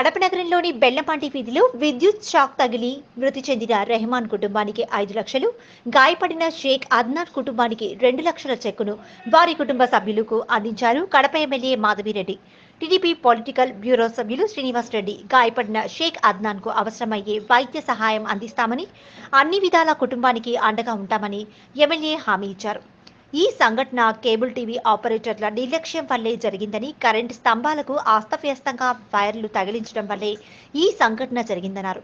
కడప నగరంలోని బెల్లంపాటి వీధిలో విద్యుత్ షాక్ తగిలి మృతి చెందిన రెహమాన్ కుటుంబానికి 5 లక్షలు, గాయపడిన షేక్ అద్నాన్ కుటుంబానికి 2 లక్షల చెక్కును వారి కుటుంబ సభ్యులకు అందించారు Kadapa MLA Madhavi Reddy. TDP political bureau సభ్యులు శ్రీనివాస్ రెడ్డి గాయపడిన షేక్ అద్నాన్ కు అవసరమయ్యే వైద్య సహాయం అందిస్తామని, అన్ని విధాల కుటుంబానికి అండగా ఉంటామని ఎమ్మెల్యే హామీ ఇచ్చారు. ఈ సంఘటన కేబుల్ టీవీ ఆపరేటర్ల నిర్లక్ష్యం వల్లే జరిగిందని, కరెంటు స్తంభాలకు అస్తవ్యస్తంగా వైర్లు తగిలించడం వల్లే ఈ సంఘటన జరిగిందన్నారు.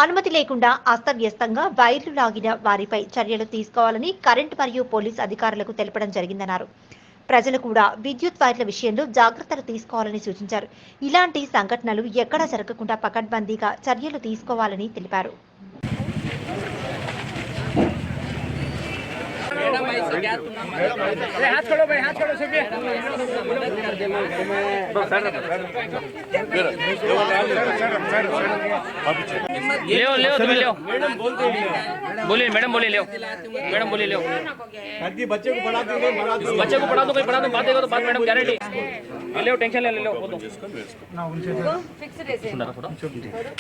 అనుమతి లేకుండా అస్తవ్యస్తంగా వైర్లు లాగిన వారిపై చర్యలు తీసుకోవాలని కరెంటు మరియు పోలీస్ అధికారులకు తెలపడం జరిగిందన్నారు. ప్రజలు కూడా విద్యుత్ వైర్ల విషయంలో జాగ్రత్తలు తీసుకోవాలని సూచించారు. ఇలాంటి సంఘటనలు ఎక్కడా జరగకుండా పకడ్బందీగా చర్యలు తీసుకోవాలని తెలిపారు. हाथ छोड़ो भाई, हाथ छोड़ो सभी। ले ले तुम ले बोलिए मैडम, बोलिए ले मैडम, बोलिए ले बच्चे को पढ़ा दो, बच्चे को पढ़ा दो, कोई पढ़ा दो, बात देगा तो बात मैडम गारंटी ले, टेंशन ले लो ఫిక్స్డ్ చేసే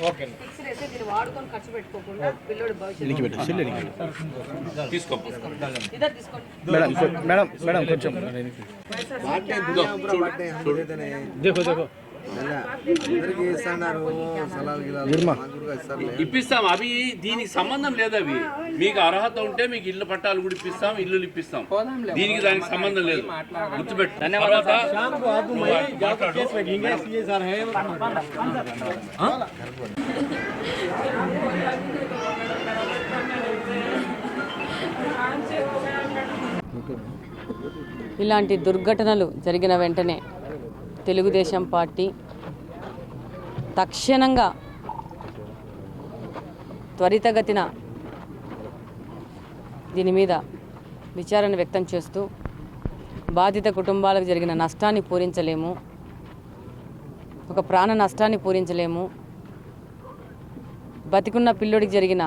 ఓకే ఫిక్స్డ్ చేసే దీన్ని వాడుకొని ఖర్చు పెట్టుకోకుండా పిల్లోడి భవిష్యత్తు తీసుకో ఇదర్ తీసుకోండి మేడం మేడం కొంచెం देखो ఇప్పిస్తాం. అవి దీనికి సంబంధం లేదు. అవి మీకు అర్హత ఉంటే మీకు ఇల్లు పట్టాలు కూడా ఇప్పిస్తాం, ఇల్లు ఇప్పిస్తాం. దీనికి దానికి సంబంధం లేదు, గుర్తుపెట్టు. ఇలాంటి దుర్ఘటనలు జరిగిన వెంటనే తెలుగుదేశం పార్టీ తక్షణంగా త్వరితగతిన దీని మీద విచారణ వ్యక్తం చేస్తూ బాధిత కుటుంబాలకు జరిగిన నష్టాన్ని పూరించలేము, ఒక ప్రాణ నష్టాన్ని పూరించలేము, బతికున్న పిల్లోడికి జరిగిన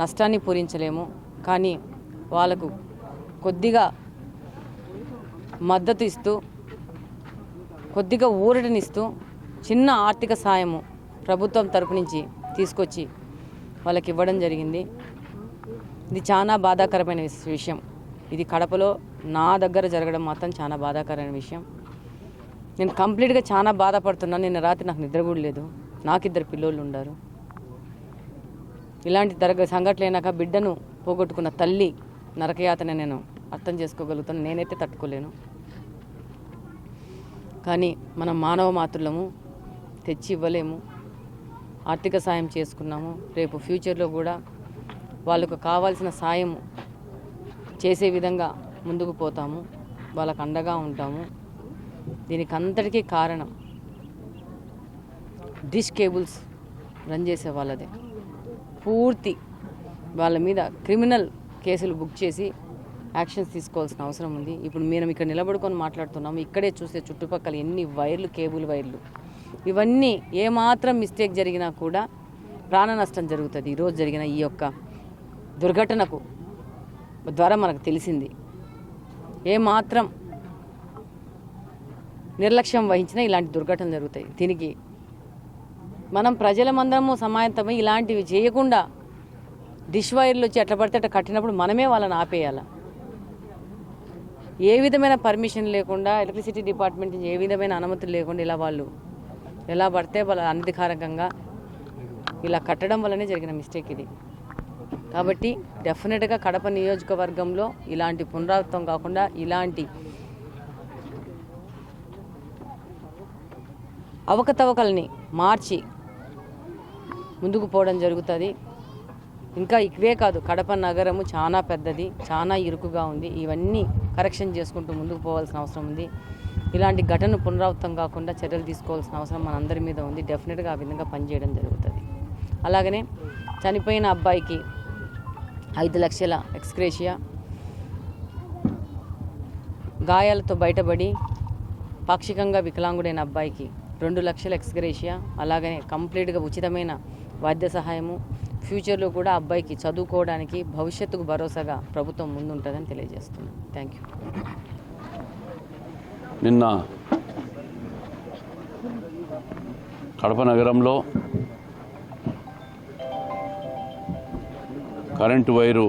నష్టాన్ని పూరించలేము, కానీ వాళ్ళకు కొద్దిగా మద్దతు ఇస్తూ, కొద్దిగా ఊరటనిస్తూ చిన్న ఆర్థిక సాయము ప్రభుత్వం తరపు నుంచి తీసుకొచ్చి వాళ్ళకి ఇవ్వడం జరిగింది. ఇది చాలా బాధాకరమైన విషయం. ఇది కడపలో నా దగ్గర జరగడం మాత్రం చాలా బాధాకరమైన విషయం. నేను కంప్లీట్గా చాలా బాధపడుతున్నాను. నిన్న రాత్రి నాకు నిద్ర కూడా లేదు. నాకు 2 పిల్లోళ్ళు ఉన్నారు. ఇలాంటి సంఘటనలు అయినాక బిడ్డను పోగొట్టుకున్న తల్లి నరకయాతన నేను అర్థం చేసుకోగలుగుతాను. నేనైతే తట్టుకోలేను. కానీ మనం మానవ మాతృలము, తెచ్చి ఇవ్వలేము. ఆర్థిక సాయం చేసుకున్నాము. రేపు ఫ్యూచర్లో కూడా వాళ్ళకు కావాల్సిన సాయం చేసే విధంగా ముందుకు పోతాము, వాళ్ళకు అండగా ఉంటాము. దీనికి అంతటికీ కారణం డిష్ కేబుల్స్ రన్ చేసే వాళ్ళదే. పూర్తి వాళ్ళ మీద క్రిమినల్ కేసులు బుక్ చేసి యాక్షన్స్ తీసుకోవాల్సిన అవసరం ఉంది. ఇప్పుడు మేము ఇక్కడ నిలబడుకొని మాట్లాడుతున్నాము. ఇక్కడే చూస్తే చుట్టుపక్కల ఎన్ని వైర్లు, కేబుల్ వైర్లు, ఇవన్నీ ఏమాత్రం మిస్టేక్ జరిగినా కూడా ప్రాణ నష్టం జరుగుతుంది. ఈరోజు జరిగిన ఈ యొక్క దుర్ఘటనకు ద్వారా మనకు తెలిసింది. ఏమాత్రం నిర్లక్ష్యం వహించినా ఇలాంటి దుర్ఘటనలు జరుగుతాయి. దీనికి మనం ప్రజలమందరము సమాయత్తమై ఇలాంటివి చేయకుండా డిష్ వైర్లు వచ్చి ఎట్లా పడితే అట్లా కట్టినప్పుడు మనమే వాళ్ళని ఆపేయాలి. ఏ విధమైన పర్మిషన్ లేకుండా, ఎలక్ట్రిసిటీ డిపార్ట్మెంట్ నుంచి ఏ విధమైన అనుమతులు లేకుండా ఇలా వాళ్ళు ఎలా పడితే వాళ్ళ అనధికారికంగా ఇలా కట్టడం వల్లనే జరిగిన మిస్టేక్ ఇది. కాబట్టి డెఫినెట్గా కడప నియోజకవర్గంలో ఇలాంటి పునరావృతం కాకుండా ఇలాంటి అవకతవకల్ని మార్చి ముందుకు పోవడం జరుగుతుంది. ఇంకా ఇవే కాదు, కడప నగరము చాలా పెద్దది, చాలా ఇరుకుగా ఉంది. ఇవన్నీ కరెక్షన్ చేసుకుంటూ ముందుకు పోవాల్సిన అవసరం ఉంది. ఇలాంటి ఘటన పునరావృతం కాకుండా చర్యలు తీసుకోవాల్సిన అవసరం మనందరి మీద ఉంది. డెఫినెట్గా ఆ విధంగా పనిచేయడం జరుగుతుంది. అలాగనే చనిపోయిన అబ్బాయికి 5 లక్షల ఎక్స్గ్రేషియా, గాయాలతో బయటపడి పాక్షికంగా వికలాంగుడైన అబ్బాయికి 2 లక్షల ఎక్స్గ్రేషియా, అలాగనే కంప్లీట్గా ఉచితమైన వైద్య సహాయము, ఫ్యూచర్లో కూడా అబ్బాయికి చదువుకోవడానికి భవిష్యత్తుకు భరోసాగా ప్రభుత్వం ముందుంటుందని తెలియజేస్తున్నాను. Thank you. నిన్న కడప నగరంలో కరెంటు వైరు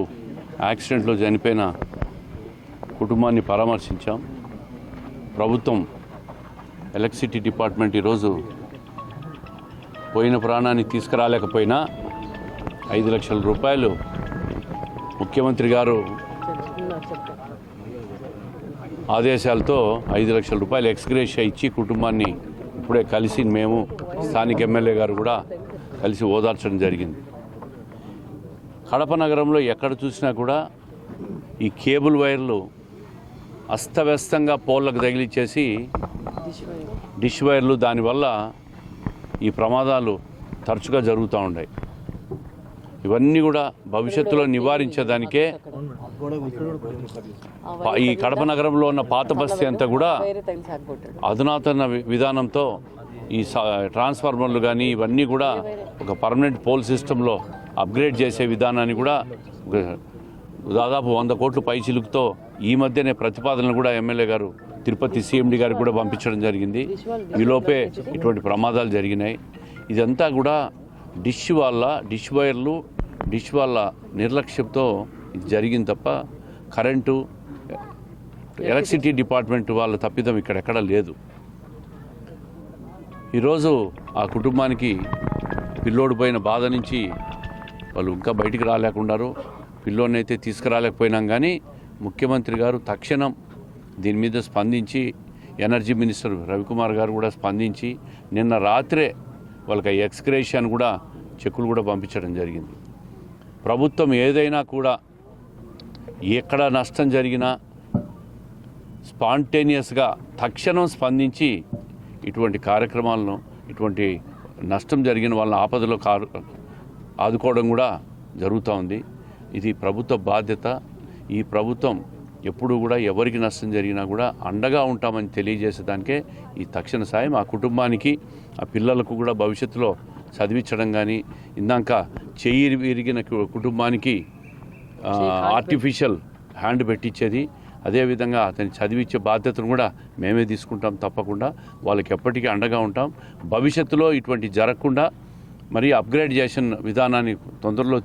యాక్సిడెంట్లో చనిపోయిన కుటుంబాన్ని పరామర్శించాం. ప్రభుత్వం ఎలక్ట్రిసిటీ డిపార్ట్మెంట్ ఈరోజు పోయిన ప్రాణాన్ని తీసుకురాలేకపోయినా 5 లక్షల రూపాయలు ముఖ్యమంత్రి గారు ఆదేశాలతో 5 లక్షల రూపాయలు ఎక్స్గ్రేషియా ఇచ్చి కుటుంబాన్ని ఇప్పుడే కలిసి మేము స్థానిక ఎమ్మెల్యే గారు కూడా కలిసి ఓదార్చడం జరిగింది. కడప నగరంలో ఎక్కడ చూసినా కూడా ఈ కేబుల్ వైర్లు అస్తవ్యస్తంగా పోల్లకు తగిలిచ్చేసి డిష్ వైర్లు, దానివల్ల ఈ ప్రమాదాలు తరచుగా జరుగుతూ ఉన్నాయి. ఇవన్నీ కూడా భవిష్యత్తులో నివారించేదానికే ఈ కడప నగరంలో ఉన్న పాత బస్తీ అంతా కూడా అధునాతన విధానంతో ఈ ట్రాన్స్ఫార్మర్లు కానీ ఇవన్నీ కూడా ఒక పర్మనెంట్ పోల్ సిస్టంలో అప్గ్రేడ్ చేసే విధానాన్ని కూడా దాదాపు 100 కోట్ల పైచిలుకుతో ఈ మధ్యనే ప్రతిపాదనలు కూడా ఎమ్మెల్యే గారు తిరుపతి సిఎండి గారికి కూడా పంపించడం జరిగింది. ఈలోపే ఇటువంటి ప్రమాదాలు జరిగినాయి. ఇదంతా కూడా డిష్ వైర్లు డిష్ వాళ్ళ నిర్లక్ష్యంతో ఇది జరిగింది తప్ప కరెంటు ఎలక్ట్రిసిటీ డిపార్ట్మెంట్ వాళ్ళ తప్పిదం ఇక్కడెక్కడ లేదు. ఈరోజు ఆ కుటుంబానికి పిల్లోడిపోయిన బాధ నుంచి వాళ్ళు ఇంకా బయటికి రాలేకున్నారు. పిల్లోడిని అయితే తీసుకురాలేకపోయినాం, కానీ ముఖ్యమంత్రి గారు తక్షణం దీని మీద స్పందించి ఎనర్జీ మినిస్టర్ రవికుమార్ గారు కూడా స్పందించి నిన్న రాత్రే వాళ్ళకి ఎక్స్గ్రేషియాను కూడా చెక్కులు కూడా పంపించడం జరిగింది. ప్రభుత్వం ఏదైనా కూడా ఎక్కడ నష్టం జరిగినా స్పాంటేనియస్గా తక్షణం స్పందించి ఇటువంటి కార్యక్రమాలను, ఇటువంటి నష్టం జరిగిన వాళ్ళని ఆపదలో ఆదుకోవడం కూడా జరుగుతూ ఉంది. ఇది ప్రభుత్వ బాధ్యత. ఈ ప్రభుత్వం ఎప్పుడు కూడా ఎవరికి నష్టం జరిగినా కూడా అండగా ఉంటామని తెలియజేసేదానికే ఈ తక్షణ సాయం. ఆ కుటుంబానికి, ఆ పిల్లలకు కూడా భవిష్యత్తులో చదివించడం కానీ, ఇందాక చెయ్యి విరిగిన కుటుంబానికి ఆర్టిఫిషియల్ హ్యాండ్ పెట్టించేది, అదేవిధంగా అతని చదివించే బాధ్యతను కూడా మేమే తీసుకుంటాం. తప్పకుండా వాళ్ళకి ఎప్పటికీ అండగా ఉంటాం. భవిష్యత్తులో ఇటువంటి జరగకుండా మరి అప్గ్రేడేషన్ విధానాన్ని తొందరలో